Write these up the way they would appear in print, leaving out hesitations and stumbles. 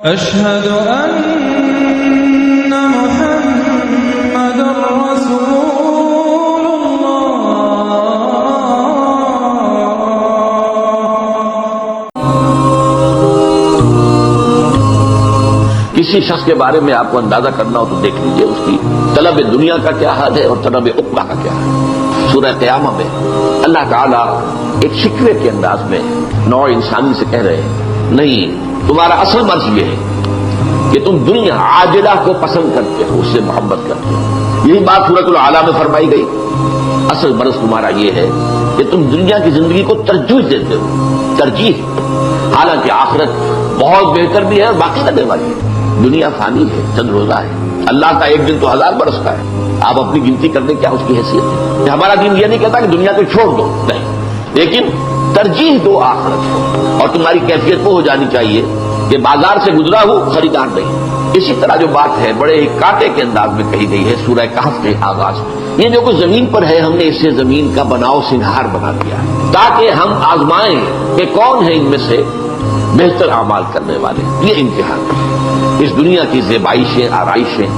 أشهد أن محمد رسول کسی شخص کے بارے میں آپ کو اندازہ کرنا ہو تو دیکھ لیجئے اس کی طلب دنیا کا کیا حال ہے اور طلب عقبہ کا کیا حال ہے۔ سورہ قیامہ میں اللہ تعالیٰ ایک شکوے کے انداز میں نوع انسانی سے کہہ رہے ہیں، نہیں، تمہارا اصل مرض یہ ہے کہ تم دنیا عاجلہ کو پسند کرتے ہو، اس سے محبت کرتے ہو۔ یہی بات سورۃ الاعلیٰ میں فرمائی گئی، اصل مرض تمہارا یہ ہے کہ تم دنیا کی زندگی کو ترجیح دیتے ہو، ترجیح، حالانکہ آخرت بہت بہتر بھی ہے اور باقی رہنے والی ہے۔ دنیا فانی ہے، چند روزہ ہے، اللہ کا ایک دن تو 1000 برس کا ہے، آپ اپنی گنتی کر دیں کیا اس کی حیثیت ہے۔ ہمارا دین یہ نہیں کہتا کہ دنیا کو چھوڑ دو، نہیں، لیکن ترجیح دو آخرت کو، اور تمہاری کیفیت وہ ہو جانی چاہیے کہ بازار سے گزرا ہو، خریدار نہیں۔ اسی طرح جو بات ہے بڑے ہی کانٹے کے انداز میں کہی گئی ہے سورہ کہف کے آغاز میں، یہ جو کچھ زمین پر ہے ہم نے اسے زمین کا بناؤ سنہار بنا دیا ہے تاکہ ہم آزمائیں کہ کون ہے ان میں سے بہتر اعمال کرنے والے۔ یہ امتحان ہے، اس دنیا کی زیبائشیں، آرائشیں،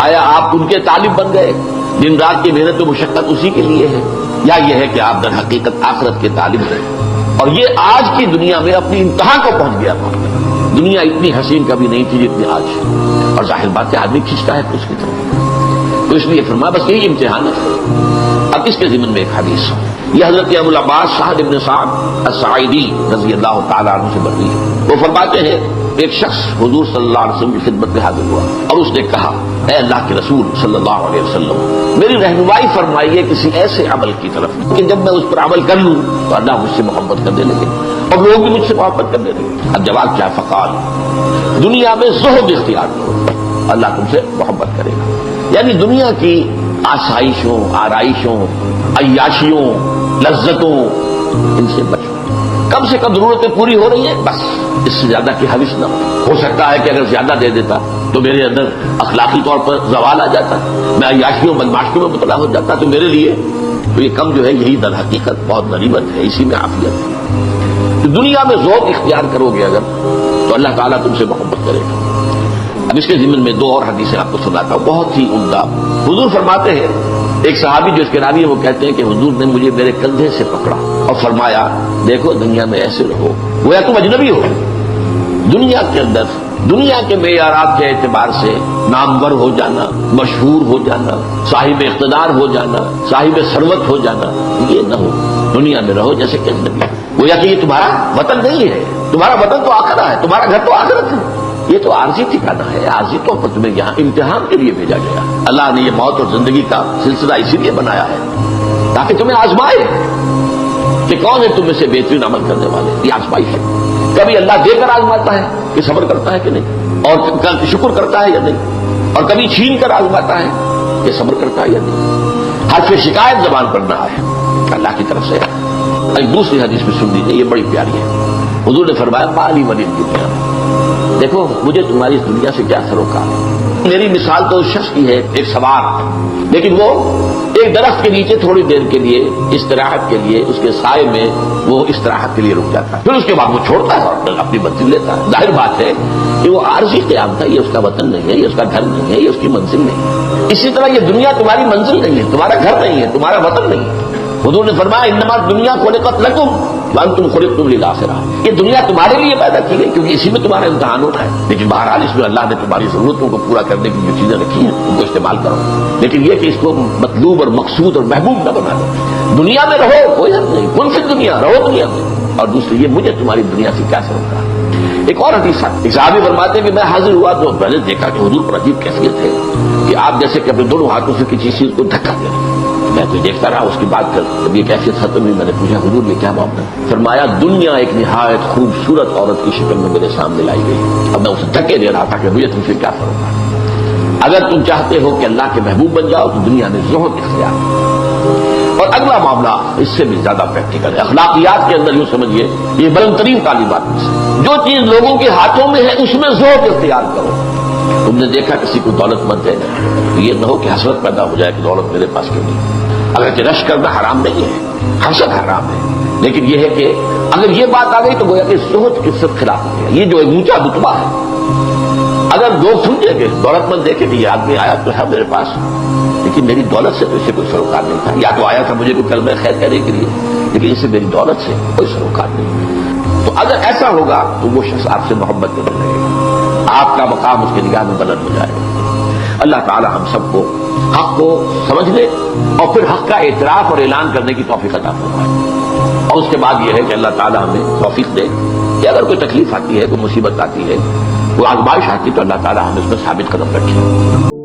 آیا آپ ان کے طالب بن گئے؟ دن رات کی محنت و مشقت اسی کے لیے ہے، یا یہ ہے کہ آپ در حقیقت آخرت کے طالب ہیں؟ اور یہ آج کی دنیا میں اپنی انتہا کو پہنچ گیا تھا۔ دنیا اتنی حسین کبھی نہیں تھی جتنی آج، اور ظاہر بات ہے آدمی کھنچتا ہے اس کی طرف، تو اس لیے فرمایا بس یہی امتحان ہے۔ اب اس کے ضمن میں ایک حدیث، یہ حضرت ابو العباس سعد بن سعد الساعدی رضی اللہ تعالیٰ عنہ سے مروی ہے۔ وہ فرماتے ہیں ایک شخص حضور صلی اللہ علیہ وسلم کی خدمت میں حاضر ہوا اور اس نے کہا، اے اللہ کے رسول صلی اللہ علیہ وسلم، میری رہنمائی فرمائیے کسی ایسے عمل کی طرف کہ جب میں اس پر عمل کر لوں تو اللہ مجھ سے محبت کرنے لگے اور لوگ بھی مجھ سے محبت کرنے لگے۔ اب جواب کیا؟ فقال، دنیا میں زہد اختیار کرو، اللہ تم سے محبت کرے گا۔ یعنی دنیا کی آسائشوں، آرائشوں، عیاشیوں، لذتوں، ان سے بچو، کم سے کم ضرورتیں پوری ہو رہی ہیں، بس اس سے زیادہ کی حوث نہ ہو سکتا ہے کہ اگر زیادہ دے دیتا تو میرے اندر اخلاقی طور پر زوال آ جاتا، میں عیاشیوں بدماشیوں میں مبتلا ہو جاتا، تو میرے لیے تو یہ کم جو ہے یہی در حقیقت بہت غنیمت ہے، اسی میں عافیت ہے۔ تو دنیا میں ذوق اختیار کرو گے اگر تو اللہ تعالیٰ تم سے محبت کرے گا۔ اب اس کے ضمن میں دو اور حدیثیں آپ کو سناتا ہوں، بہت ہی عمدہ۔ حضور فرماتے ہیں، ایک صحابی جو اس کے راوی ہے وہ کہتے ہیں کہ حضور نے مجھے میرے کندھے سے پکڑا اور فرمایا، دیکھو دنیا میں ایسے رہو، گویا تم اجنبی ہو، دنیا کے اندر دنیا کے معیارات کے اعتبار سے نامور ہو جانا، مشہور ہو جانا، صاحب اقتدار ہو جانا، صاحب ثروت ہو جانا، یہ نہ ہو، دنیا میں رہو جیسے کہ اجنبی۔ گویا کہ یہ تمہارا وطن نہیں ہے، تمہارا وطن تو آخرت ہے، تمہارا گھر تو آخرت ہے، یہ تو عارضی ٹھکانا ہے، عارضی طور پر تمہیں یہاں امتحان کے لیے بھیجا گیا۔ اللہ نے یہ موت اور زندگی کا سلسلہ اسی لیے بنایا ہے تاکہ تمہیں آزمائے کہ کون ہے تم میں سے بہترین عمل کرنے والے۔ یہ آزمائش ہے، کبھی اللہ دے کر آزماتا ہے کہ صبر کرتا ہے کہ نہیں، اور شکر کرتا ہے یا نہیں، اور کبھی چھین کر آزماتا ہے کہ صبر کرتا ہے یا نہیں۔ حرف شکایت زبان پر نہ آئے، اللہ کی طرف سے ہے۔ ایک دوسری حدیث میں سن لیجیے، یہ بڑی پیاری ہے۔ حضور نے فرمایا، مالی ولی دنیا، دیکھو مجھے تمہاری اس دنیا سے کیا سروکار ہے۔ میری مثال تو اس شخص کی ہے، ایک سوار، لیکن وہ ایک درخت کے نیچے تھوڑی دیر کے لیے استراحت کے لیے، اس کے سائے میں وہ استراحت کے لیے رک جاتا ہے، پھر اس کے بعد وہ چھوڑتا ہے اور اپنی منزل لیتا ہے۔ ظاہر بات ہے کہ وہ عارضی قیام تھا، یہ اس کا وطن نہیں ہے، یہ اس کا گھر نہیں ہے، یہ اس کی منزل نہیں ہے۔ اسی طرح یہ دنیا تمہاری منزل نہیں ہے، تمہارا گھر نہیں ہے، تمہارا وطن نہیں ہے۔ حضور نے فرمایا، انما دنیا خلقت لکم وانتم خلقتم للآخرہ، یہ دنیا تمہارے لیے پیدا کی گئی کیونکہ اسی میں تمہارا امتحان ہونا ہے، لیکن بہرحال اس میں اللہ نے تمہاری ضرورتوں کو پورا کرنے کی جو چیزیں رکھی ہیں ان کو استعمال کرو، لیکن یہ کہ اس کو مطلوب اور مقصود اور محبوب نہ بنا دو۔ دنیا میں رہو، کوئی حد نہیں، کن فی دنیا، رہو دنیا میں، اور دوسری یہ مجھے تمہاری دنیا سے کیا سروکار۔ ایک اور حدیث ہے، ایک صحابی فرماتے ہیں کہ میں حاضر ہوا تو میں نے دیکھا کہ حضور پر عجیب کیفیت ہے کہ آپ جیسے کہ اپنے دونوں ہاتھوں سے کسی چیز کو دھکا دے رہے ہیں۔ میں تو دیکھتا رہا، اس کی بات کر جب یہ کیفیت ختم ہوئی میں نے پوچھا، حضور یہ کیا معاملہ؟ فرمایا، دنیا ایک نہایت خوبصورت عورت کی شکل میں میرے سامنے لائی گئی، اب میں اسے دھکے دے رہا تھا کہ مجھے تم سے کیا سروکار۔ اگر تم چاہتے ہو کہ اللہ کے محبوب بن جاؤ تو دنیا میں زہد اختیار کرو۔ اور اگلا معاملہ اس سے بھی زیادہ پریکٹیکل ہے، اخلاقیات کے اندر یوں سمجھیے یہ بلند ترین تعلیمات میں سے جو چیز لوگوں کے ہاتھوں میں ہے اس میں زہد اختیار کرو۔ تم نے دیکھا کسی کو دولت مند ہے، یہ نہ ہو کہ حسرت پیدا ہو جائے کہ دولت میرے پاس کیوں نہیں۔ اگرچہ رش کرنا حرام نہیں ہے، حسد حرام ہے، لیکن یہ ہے کہ اگر یہ بات آ گئی تو گویا کہ زہد کے سب خلاف ہے۔ یہ جو ایک اونچا رتبہ ہے لوگ سمجھے کہ دولت مند دیکھے کہ یہ آدمی آیا تو ہے میرے پاس، لیکن میری دولت سے تو اسے کوئی سروکار نہیں تھا، یا تو آیا تھا مجھے کوئی کلمہ خیر کہنے کے لیے، لیکن اسے میری دولت سے کوئی سروکار نہیں۔ تو اگر ایسا ہوگا تو وہ شخص آپ سے محبت میں رہے گا، آپ کا مقام اس کی نگاہ میں بلند ہو جائے گا۔ اللہ تعالی ہم سب کو حق کو سمجھنے اور پھر حق کا اعتراف اور اعلان کرنے کی توفیق عطا فرمائے۔ اور اس کے بعد یہ ہے کہ اللہ تعالی ہمیں توفیق دے کہ اگر کوئی تکلیف آتی ہے، کوئی مصیبت آتی ہے، کوئی آزمائش آتی ہے، تو اللہ تعالی ہمیں اس میں ثابت قدم رکھے۔